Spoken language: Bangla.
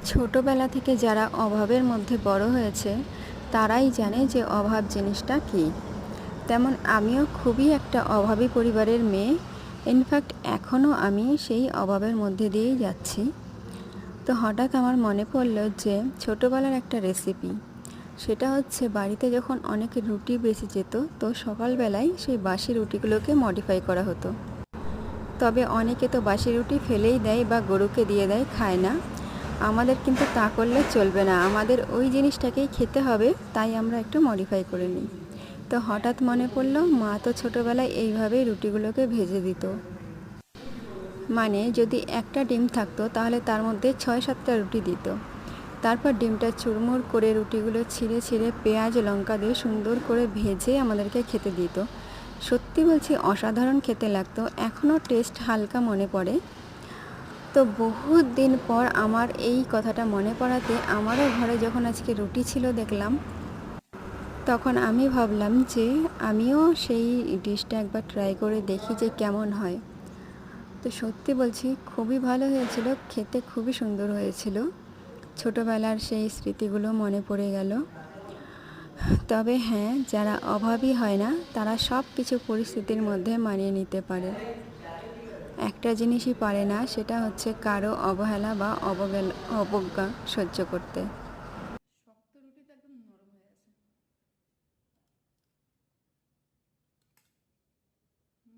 ছোটবেলা থেকে যারা অভাবের মধ্যে বড় হয়েছে তারাই জানে যে অভাব জিনিসটা কী। তেমন আমিও খুবই একটা অভাবী পরিবারের মেয়ে। ইনফ্যাক্ট এখনও আমি সেই অভাবের মধ্যে দিয়েই যাচ্ছি। তো হঠাৎ আমার মনে পড়ল যে ছোটোবেলার একটা রেসিপি, সেটা হচ্ছে বাড়িতে যখন অনেক রুটি বেঁচে যেত তো সকালবেলায় সেই বাসি রুটিগুলোকে মডিফাই করা হতো। তবে অনেকে তো বাসি রুটি ফেলেই দেয় বা গরুকে দিয়ে দেয়, খায় না। আমাদের কিন্তু তা করলে চলবে না, আমাদের ওই জিনিসটাকেই খেতে হবে, তাই আমরা একটু মডিফাই করে নিই। তো হঠাৎ মনে পড়লো মা তো ছোটোবেলায় এইভাবেই রুটিগুলোকে ভেজে দিত। মানে যদি একটা ডিম থাকতো তাহলে তার মধ্যে 6-7টা রুটি দিত। তারপর ডিমটা চুরমুর করে রুটিগুলো ছিঁড়ে ছিঁড়ে পেঁয়াজ লঙ্কা দিয়ে সুন্দর করে ভেজে আমাদেরকে খেতে দিত। সত্যি বলছি, অসাধারণ খেতে লাগতো। এখনও টেস্ট হালকা মনে পড়ে। তো বহুত দিন পর আমার এই কথাটা মনে পড়াতে আমারও ঘরে যখন আজকে রুটি ছিল দেখলাম, তখন আমি ভাবলাম যে আমিও সেই ডিশটা একবার ট্রাই করে দেখি যে কেমন হয়। তো সত্যি বলছি, খুবই ভালো হয়েছিল, খেতে খুবই সুন্দর হয়েছিল। ছোটোবেলার সেই স্মৃতিগুলো মনে পড়ে গেল। তবে হ্যাঁ, যারা অভাবী হয় না তারা সব কিছু পরিস্থিতির মধ্যে মানিয়ে নিতে পারে। একটা জিনিসই পারে না, সেটা হচ্ছে কারো অবহেলা বা অবজ্ঞা সহ্য করতে।